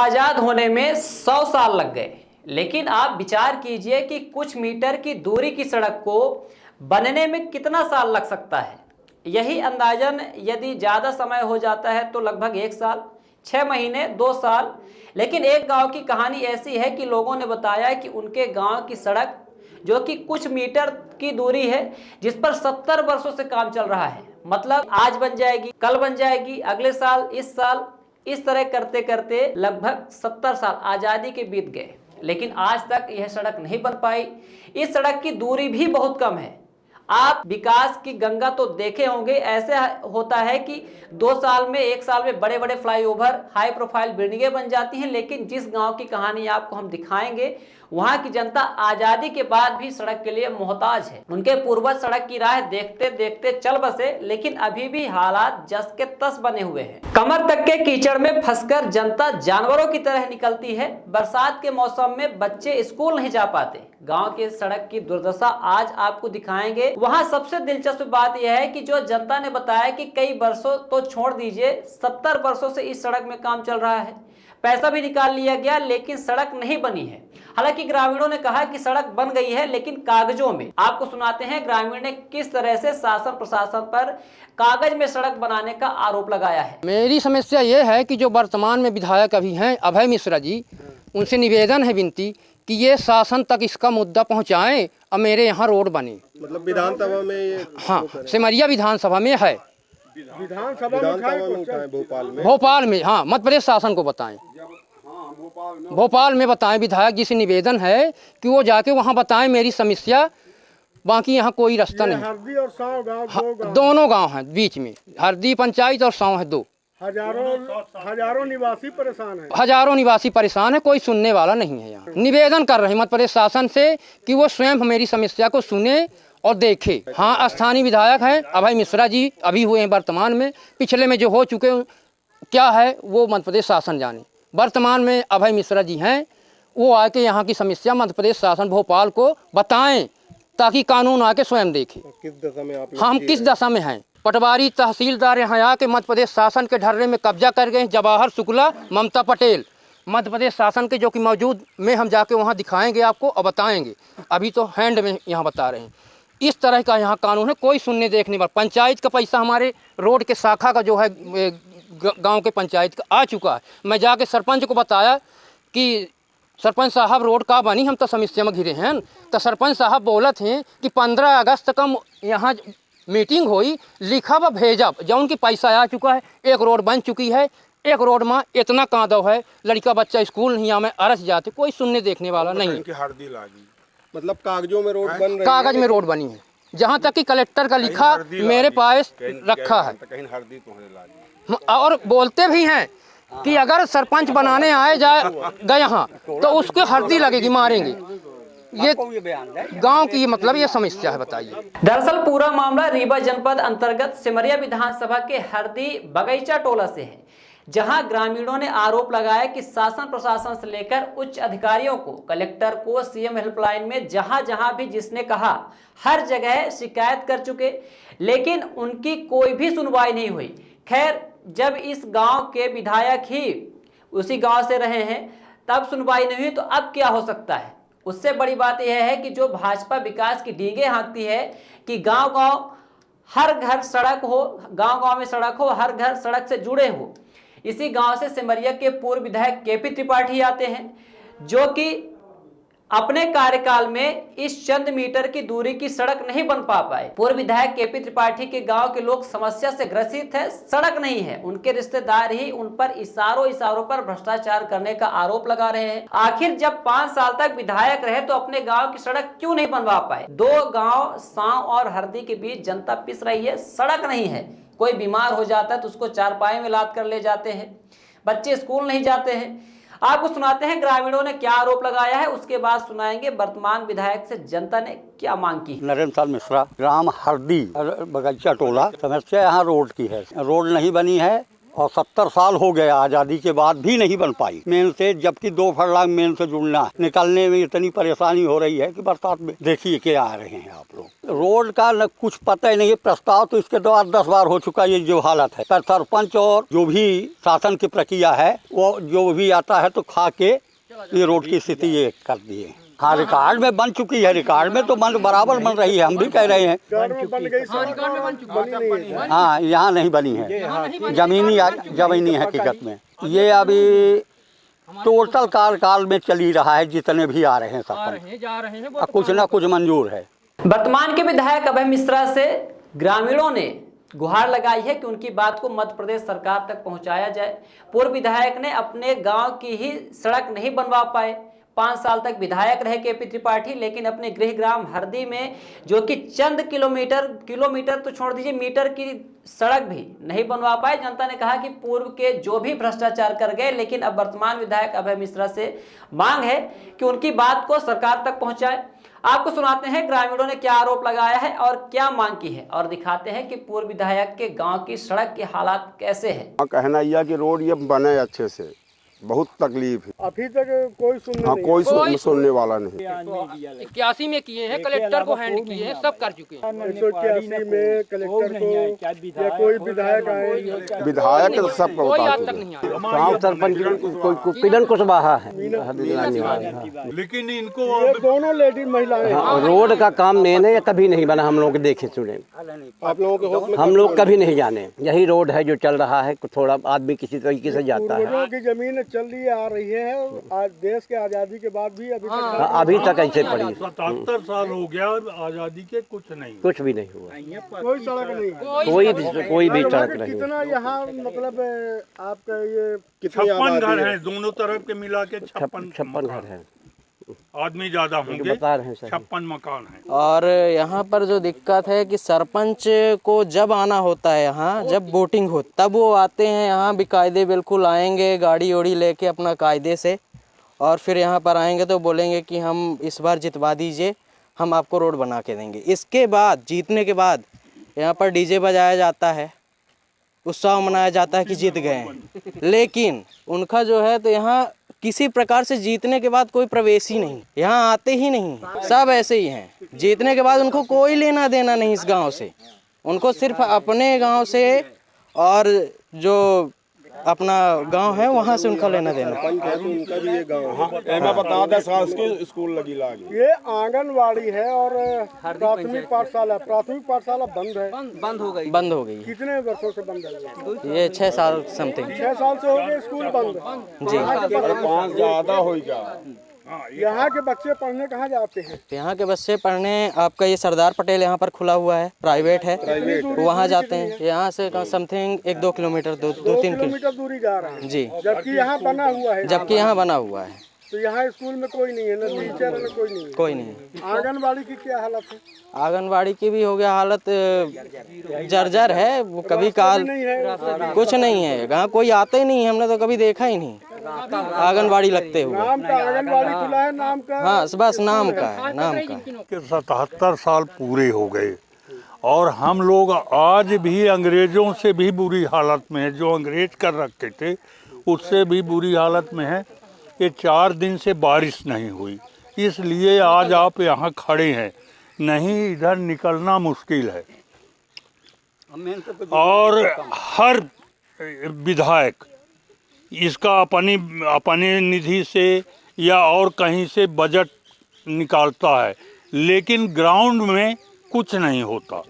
आजाद होने में 100 साल लग गए, लेकिन आप विचार कीजिए कि कुछ मीटर की दूरी की सड़क को बनने में कितना साल लग सकता है। यही अंदाजन यदि ज़्यादा समय हो जाता है तो लगभग 1 साल, 6 महीने, 2 साल। लेकिन एक गांव की कहानी ऐसी है कि लोगों ने बताया कि उनके गांव की सड़क जो कि कुछ मीटर की दूरी है, जिस पर 70 वर्षों से काम चल रहा है। मतलब आज बन जाएगी, कल बन जाएगी, अगले साल, इस साल, इस तरह करते करते लगभग 70 साल आज़ादी के बीत गए, लेकिन आज तक यह सड़क नहीं बन पाई। इस सड़क की दूरी भी बहुत कम है। आप विकास की गंगा तो देखे होंगे, ऐसे होता है कि 2 साल में, 1 साल में बड़े बड़े फ्लाईओवर, हाई प्रोफाइल बिल्डिंगें बन जाती हैं। लेकिन जिस गांव की कहानी आपको हम दिखाएंगे, वहां की जनता आजादी के बाद भी सड़क के लिए मोहताज है। उनके पूर्वज सड़क की राह देखते देखते चल बसे, लेकिन अभी भी हालात जस के तस बने हुए हैं। कमर तक के कीचड़ में फंसकर जनता जानवरों की तरह निकलती है। बरसात के मौसम में बच्चे स्कूल नहीं जा पाते। गांव की सड़क की दुर्दशा आज आपको दिखाएंगे। वहां सबसे दिलचस्प बात यह है कि जो जनता ने बताया कि कई वर्षों तो छोड़ दीजिए, 70 वर्षों से इस सड़क में काम चल रहा है। पैसा भी निकाल लिया गया, लेकिन सड़क नहीं बनी है। हालांकि ग्रामीणों ने कहा कि सड़क बन गई है, लेकिन कागजों में। आपको सुनाते हैं ग्रामीण ने किस तरह से शासन प्रशासन पर कागज में सड़क बनाने का आरोप लगाया है। मेरी समस्या ये है कि जो वर्तमान में विधायक अभी हैं अभय मिश्रा जी, उनसे निवेदन है, विनती कि ये शासन तक इसका मुद्दा पहुंचाएं और मेरे यहाँ रोड बने। मतलब विधानसभा में ये, हाँ, सिमरिया विधानसभा में है। विधानसभा में उठाएं, भोपाल में, हाँ, मध्य प्रदेश शासन को बताएं। भोपाल में बताएं। विधायक जी से निवेदन है कि वो जाके वहाँ बताएं मेरी समस्या। बाकी यहाँ कोई रास्ता नहीं। हरदी और साव गाँव, दोनों गांव हैं बीच में, हरदी पंचायत और साव है दो। हजारों निवासी परेशान हैं। हजारों निवासी परेशान है, कोई सुनने वाला नहीं है। यहाँ निवेदन कर रहे हैं मध्य प्रदेश शासन से कि वो स्वयं मेरी समस्या को सुने और देखे। हाँ, स्थानीय विधायक हैं अभय मिश्रा जी, अभी हुए हैं वर्तमान में। पिछले में जो हो चुके क्या है वो मध्य प्रदेश शासन जाने। वर्तमान में अभय मिश्रा जी हैं, वो आके यहाँ की समस्या मध्य प्रदेश शासन भोपाल को बताएं ताकि कानून आके स्वयं देखे किस दशा में आप हम किस दशा में हैं। पटवारी तहसीलदार यहाँ आके मध्य प्रदेश शासन के ढर्रे में कब्जा कर गए। जवाहर शुक्ला, ममता पटेल, मध्य प्रदेश शासन के जो कि मौजूद में हम जाके वहाँ दिखाएंगे आपको और बताएंगे। अभी तो हैंड में यहाँ बता रहे हैं। इस तरह का यहाँ कानून है, कोई सुनने देखने पर। पंचायत का पैसा हमारे रोड के शाखा का जो है गांव के पंचायत का आ चुका है। मैं जाके सरपंच को बताया कि सरपंच साहब रोड का बनी, हम तो समस्या में घिरे हैं। तो सरपंच साहब बोलत हैं कि 15 अगस्त का यहाँ मीटिंग हुई, लिखा व भेजा, जो उनकी पैसा आ चुका है। एक रोड बन चुकी है, एक रोड में इतना कांदव है, लड़का बच्चा स्कूल नहीं आवे, अरस जाते, कोई सुनने देखने वाला नहीं है। मतलब कागजों में रोड बन रही कागज में रोड बनी है। जहाँ तक कि कलेक्टर का लिखा मेरे पास रखा है। और बोलते भी हैं कि अगर सरपंच बनाने आए गए यहाँ तो उसके हल्दी लगेगी, मारेंगे। ये गांव की मतलब ये समस्या है, बताइए। दरअसल पूरा मामला रीवा जनपद अंतर्गत सिमरिया विधानसभा के हरदी बगीचा टोला से है, जहां ग्रामीणों ने आरोप लगाया कि शासन प्रशासन से लेकर उच्च अधिकारियों को, कलेक्टर को, सीएम हेल्पलाइन में जहां जहां भी जिसने कहा हर जगह शिकायत कर चुके, लेकिन उनकी कोई भी सुनवाई नहीं हुई। खैर, जब इस गांव के विधायक ही उसी गांव से रहे हैं तब सुनवाई नहीं हुई, तो अब क्या हो सकता है। उससे बड़ी बात यह है कि जो भाजपा विकास की डींगे हाँकती है कि गांव गांव हर घर सड़क हो, गांव गांव में सड़क हो, हर घर सड़क से जुड़े हो। इसी गांव से सिमरिया के पूर्व विधायक केपी त्रिपाठी आते हैं, जो कि अपने कार्यकाल में इस चंद मीटर की दूरी की सड़क नहीं बन पाए। पूर्व विधायक केपी त्रिपाठी के गांव के लोग समस्या से ग्रसित है, सड़क नहीं है। उनके रिश्तेदार ही उन पर इशारों पर भ्रष्टाचार करने का आरोप लगा रहे हैं। आखिर जब 5 साल तक विधायक रहे तो अपने गांव की सड़क क्यों नहीं बनवा पाए। 2 गांव साव और हरदी के बीच जनता पिस रही है, सड़क नहीं है। कोई बीमार हो जाता है तो उसको चारपाई में लाद कर ले जाते हैं, बच्चे स्कूल नहीं जाते हैं। आपको सुनाते हैं ग्रामीणों ने क्या आरोप लगाया है, उसके बाद सुनाएंगे वर्तमान विधायक से जनता ने क्या मांग की। नरेंद्र लाल मिश्रा, ग्राम हरदी बगीचा टोला। समस्या यहाँ रोड की है, रोड नहीं बनी है और 70 साल हो गए आज़ादी के बाद भी नहीं बन पाई मेन से, जबकि 2 फरलांग मेन से जुड़ना है। निकलने में इतनी परेशानी हो रही है कि बरसात में देखिए क्या आ रहे हैं आप लोग। रोड का न कुछ पता ही नहीं है। प्रस्ताव तो इसके द्वारा 10 बार हो चुका, ये जो हालत है। पर सरपंच और जो भी शासन की प्रक्रिया है वो जो भी आता है तो खा के ये रोड की स्थिति ये कर दिए। हाँ, रिकॉर्ड में बन चुकी है, रिकॉर्ड में तो बराबर बन रही है, हम भी कह रहे हैं। हाँ, यहाँ नहीं बनी है, जमीनी हकीकत में ये अभी टोटल कार्यकाल में चली रहा है। जितने भी आ रहे हैं सब कुछ न कुछ मंजूर है। वर्तमान के विधायक अभय मिश्रा से ग्रामीणों ने गुहार लगाई है कि उनकी बात को मध्य प्रदेश सरकार तक पहुंचाया जाए। पूर्व विधायक ने अपने गांव की ही सड़क नहीं बनवा पाए। 5 साल तक विधायक रहे केपी त्रिपाठी, लेकिन अपने गृह ग्राम हरदी में जो कि चंद किलोमीटर तो छोड़ दीजिए मीटर की सड़क भी नहीं बनवा पाए। जनता ने कहा कि पूर्व के जो भी भ्रष्टाचार कर गए, लेकिन अब वर्तमान विधायक अभय मिश्रा से मांग है कि उनकी बात को सरकार तक पहुंचाए। आपको सुनाते हैं ग्रामीणों ने क्या आरोप लगाया है और क्या मांग की है, और दिखाते हैं कि पूर्व विधायक के गांव की सड़क के हालात कैसे हैं। कहना यह कि रोड ये बने अच्छे से, बहुत तकलीफ है। अभी तक कोई सुनने हाँ, कोई सुनने वाला नहीं। 81 में किए हैं, कलेक्टर को हैंड किए हैं, सब कर चुके हैं। 181 में कलेक्टर को या कोई विधायक आए, विधायक तो सबको कोई आज बताते तक हैं। नहीं आया। गाँव सरपंच पिलन कुशवाहा है, लेकिन इनको ये दोनों लेडीज महिलाएं हैं। रोड का काम मेन है, कभी नहीं बना। हम लोग देखे सुने, आप लोगों के होश में हम लोग कभी नहीं जाने। यही रोड है जो चल रहा है, थोड़ा आदमी किसी तरीके से जाता है। पूर्वजों की जमीन चल रही आ रही है। आज देश के आजादी के बाद भी अभी तक ऐसे पड़ी, 77 साल हो गया आजादी के, कुछ नहीं। कुछ भी नहीं हुआ, कोई सड़क नहीं है। कोई भी सड़क नहीं। कितना यहाँ मतलब आपका ये 56 घर हैं, दोनों तरफ के मिला के 56 घर है, आदमी ज्यादा होंगे, बता रहे हैं सर। 56 मकान है। और यहाँ पर जो दिक्कत है कि सरपंच को जब आना होता है यहाँ, जब वोटिंग हो तब वो आते हैं यहाँ बेकायदे, बिल्कुल आएंगे गाड़ी ओड़ी लेके अपना कायदे से, और फिर यहाँ पर आएंगे तो बोलेंगे कि हम इस बार जितवा दीजिए, हम आपको रोड बना के देंगे। इसके बाद जीतने के बाद यहाँ पर डीजे बजाया जाता है, उत्सव मनाया जाता है कि जीत गए हैं। लेकिन उनका जो है तो यहाँ किसी प्रकार से जीतने के बाद कोई प्रवेश ही नहीं, यहाँ आते ही नहीं, सब ऐसे ही हैं। जीतने के बाद उनको कोई लेना देना नहीं इस गांव से, उनको सिर्फ अपने गांव से और जो अपना गांव है वहाँ से उनका लेना देना। उनका भी ये गाँव है। मैं बता दें, शासकीय स्कूल लगी लागी। ये आंगनवाड़ी है और प्राथमिक पाठशाला बंद हो गई। कितने वर्षों से बंद है? ये 6 साल समथिंग। 6 साल से हो गए स्कूल बंद जी। 5 ज्यादा हो गया। यहाँ के बच्चे पढ़ने कहाँ जाते हैं? यहाँ के बच्चे पढ़ने आपका ये सरदार पटेल यहाँ पर खुला हुआ है, प्राइवेट है, वहाँ जाते हैं। यहाँ से समथिंग 1-2 किलोमीटर 2-3 किलोमीटर दूरी जा रहे हैं जी। जबकि यहाँ बना हुआ है। जबकि यहाँ बना हुआ है, तो यहाँ स्कूल में कोई नहीं है, न टीचर न कोई नहीं है। कोई नहीं। आंगनबाड़ी की क्या हालत है? आंगनबाड़ी की भी हो गया हालत जर्जर है, वो कभी काल नहीं है, कुछ नहीं है। यहाँ कोई आता ही नहीं, हमने तो कभी देखा ही नहीं आंगनबाड़ी लगते हुए। नाम का आंगनबाड़ी खुला है, नाम का। हाँ, बस नाम का है, नाम का। के 77 साल पूरे हो गए और हम लोग आज भी अंग्रेजों से भी बुरी हालत में है। जो अंग्रेज कर रखे थे उससे भी बुरी हालत में है। ये 4 दिन से बारिश नहीं हुई, इसलिए आज आप यहाँ खड़े हैं, नहीं इधर निकलना मुश्किल है। और हर विधायक इसका अपने निधि से या और कहीं से बजट निकालता है, लेकिन ग्राउंड में कुछ नहीं होता।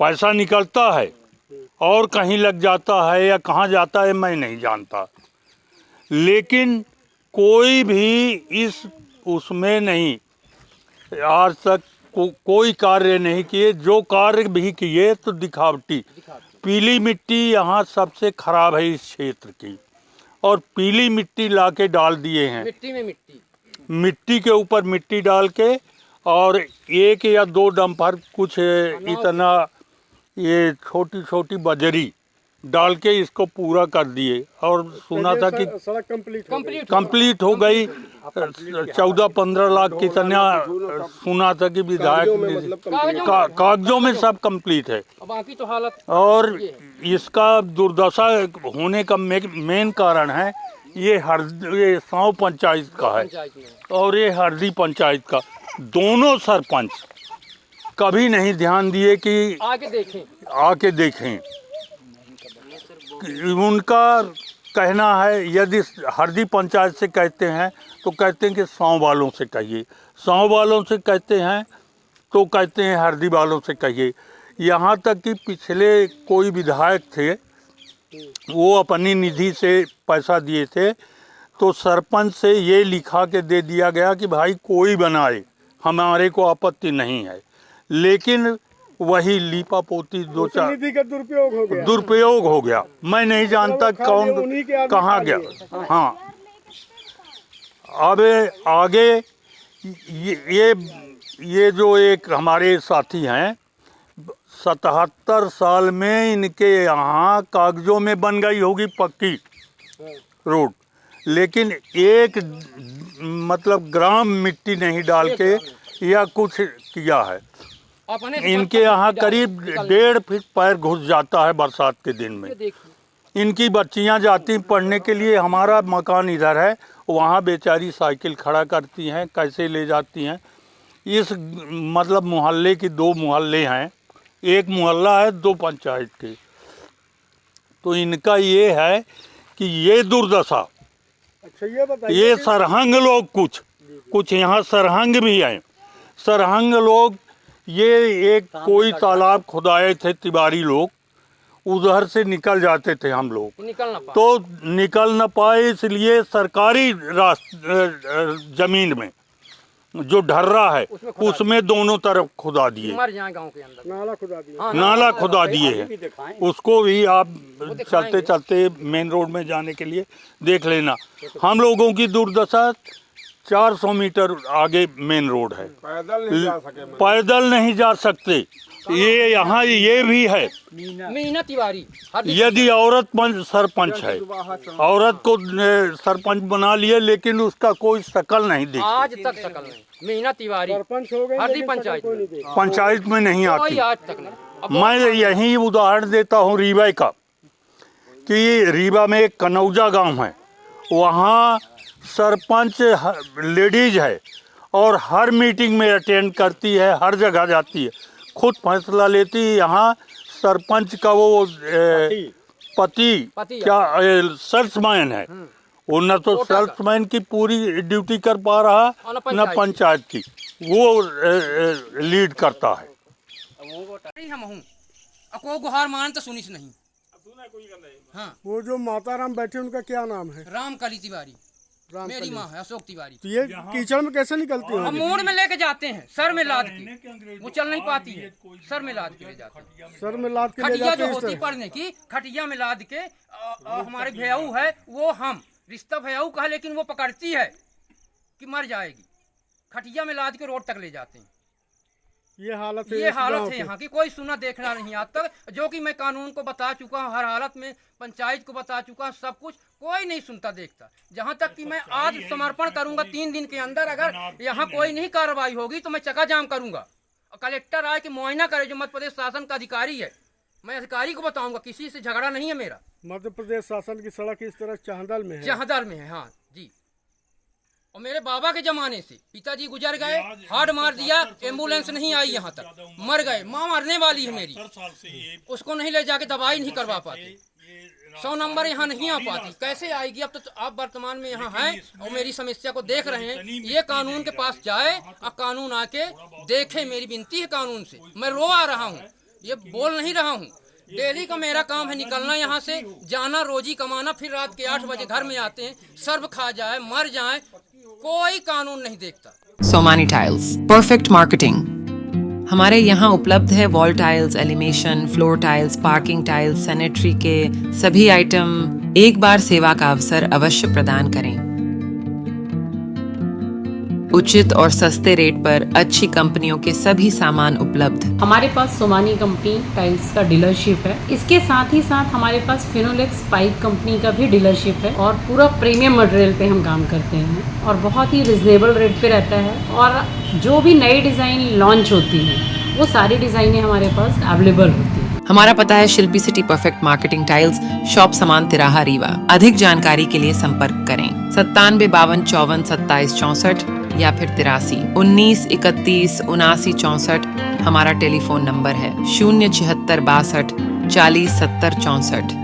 पैसा निकलता है और कहीं लग जाता है या कहाँ जाता है मैं नहीं जानता, लेकिन कोई भी इस उसमें नहीं आज तक कोई कार्य नहीं किए। जो कार्य भी किए तो दिखावटी। पीली मिट्टी यहाँ सबसे खराब है इस क्षेत्र की, और पीली मिट्टी लाके डाल दिए हैं। मिट्टी के ऊपर मिट्टी डाल के, और 1 या 2 डंपर कुछ इतना ये छोटी छोटी बजरी डाल के इसको पूरा कर दिए और सुना था कि सड़क कंप्लीट कंप्लीट हो गई। 14-15 लाख कितना सुना था कि विधायक कागजों में सब कंप्लीट है। बाकी तो हालत और इसका दुर्दशा होने का मेन कारण है ये साँव पंचायत का है और ये हरदी पंचायत का। दोनों सरपंच कभी नहीं ध्यान दिए कि आके देखें। उनका कहना है यदि हरदी पंचायत से कहते हैं तो कहते हैं कि साँव वालों से कहिए, साँव वालों से कहते हैं तो कहते हैं हरदी वालों से कहिए। यहाँ तक कि पिछले कोई विधायक थे वो अपनी निधि से पैसा दिए थे तो सरपंच से ये लिखा के दे दिया गया कि भाई कोई बनाए, हमारे को आपत्ति नहीं है। लेकिन वही लीपा पोती दो चार निधि का दुरुपयोग हो गया। मैं नहीं जानता कौन कहाँ गया। हाँ, अब आगे ये जो एक हमारे साथी हैं 77 साल में इनके यहाँ कागजों में बन गई होगी पक्की रोड, लेकिन एक मतलब ग्राम मिट्टी नहीं डाल के या कुछ किया है। इनके यहाँ करीब 1.5 फीट पैर घुस जाता है बरसात के दिन में। इनकी बच्चियाँ जाती पढ़ने के लिए, हमारा मकान इधर है, वहाँ बेचारी साइकिल खड़ा करती हैं, कैसे ले जाती हैं। इस मतलब मोहल्ले की 2 मोहल्ले हैं, एक मोहल्ला है 2 पंचायत के। तो इनका ये है कि ये दुर्दशा। अच्छा ये बताइए, ये सरहंग लोग कुछ यहाँ सरहंग भी हैं। सरहंग लोग ये एक कोई तालाब खुदाए थे तिवारी लोग, उधर से निकल जाते थे हम लोग, निकल न पाए इसलिए सरकारी जमीन में जो ढर्रा है उसमें दोनों तरफ खुदा दिए, नाला खुदा दिए हैं। उसको भी आप चलते चलते मेन रोड में जाने के लिए देख लेना। हम लोगों की दुर्दशा 400 मीटर आगे मेन रोड है, पैदल नहीं जा सकते। ये यहाँ ये भी है, मीना तिवारी यदि औरत सरपंच है, औरत को सरपंच बना लिए लेकिन उसका कोई शकल नहीं दिखती, आज तक शकल नहीं। मीना तिवारी सरपंच हो गए हरदी पंचायत में नहीं आती। आज तक नहीं। मैं यही उदाहरण देता हूँ रीवा का, कि रीवा में एक कनौजा गांव है, वहाँ सरपंच लेडीज है और हर मीटिंग में अटेंड करती है, हर जगह जाती है, खुद फैसला लेती है। यहाँ सरपंच का वो पति क्या सेल्समैन है, वो न तो सेल्समैन की पूरी ड्यूटी कर पा रहा न पंचायत की, वो लीड करता है। हम हूँ को गुहार मान तो सुनिस नहीं। हाँ, वो जो माताराम बैठे उनका क्या नाम है? रामकाली तिवारी मेरी माँ है, अशोक तिवारी। तो ये कीचड़ में कैसे निकलती है? हम मोड़ में लेके जाते हैं, सर में लाद के, वो चल नहीं पाती है, सर में लाद के ले जाते हैं। सर में लाद के ले खटिया जाते जो हैं होती पढ़ने की, खटिया में लाद के हमारे भैयाऊ है, वो हम रिश्ता भैयाऊ का है, लेकिन वो पकड़ती है कि मर जाएगी, खटिया में लाद के रोड तक ले जाते हैं। ये हालत है यहाँ की, कोई सुना देखना नहीं आज तक। जो कि मैं कानून को बता चुका हूँ, हर हालत में पंचायत को बता चुका हूँ, सब कुछ, कोई नहीं सुनता देखता। जहाँ तक कि मैं आज समर्पण करूंगा 3 दिन के अंदर, अगर यहाँ कोई नहीं कार्रवाई होगी तो मैं चक्का जाम करूंगा। कलेक्टर आए कि मुआयना करे, जो मध्य प्रदेश शासन का अधिकारी है, मैं अधिकारी को बताऊंगा, किसी से झगड़ा नहीं है मेरा। मध्य प्रदेश शासन की सड़क इस तरह चाहदल में है, चाहदल में है। हाँ जी, और मेरे बाबा के जमाने से पिताजी गुजर गए, हार्ट मार दिया, एम्बुलेंस नहीं आई यहाँ तक, मर गए। माँ मरने वाली है मेरी, उसको नहीं ले जाके दवाई नहीं करवा पाते, 100 नंबर यहाँ नहीं आ पाती, कैसे आएगी? अब तो आप वर्तमान में यहाँ हैं और मेरी समस्या को देख रहे हैं। ये कानून के पास जाए और कानून आके देखे, मेरी विनती है कानून से। मैं रो आ रहा हूँ, ये बोल नहीं रहा हूँ। डेली का मेरा काम है निकलना यहाँ से, जाना, रोजी कमाना, फिर रात के 8 बजे घर में आते हैं। सर्व खा जाए, मर जाए, कोई कानून नहीं देखता। Somany tiles, perfect marketing. हमारे यहाँ उपलब्ध है wall tiles, elevation, floor tiles, parking tiles, sanitary के सभी आइटम। एक बार सेवा का अवसर अवश्य प्रदान करें। उचित और सस्ते रेट पर अच्छी कंपनियों के सभी सामान उपलब्ध। हमारे पास सोमानी कंपनी टाइल्स का डीलरशिप है। इसके साथ ही साथ हमारे पास फिनोलेक्स पाइप कंपनी का भी डीलरशिप है और पूरा प्रीमियम मटेरियल पे हम काम करते हैं और बहुत ही रिजनेबल रेट पे रहता है। और जो भी नई डिज़ाइन लॉन्च होती हैं वो सारी डिज़ाइनें हमारे पास अवेलेबल होती हैं। हमारा पता है Shilpi city perfect marketing tiles, shop Saman तिराहा रीवा। अधिक जानकारी के लिए संपर्क करें 97 52 54 27 64 या फिर 83 19 31 79 64 हमारा टेलीफोन नंबर है। 076 62 40 70 64।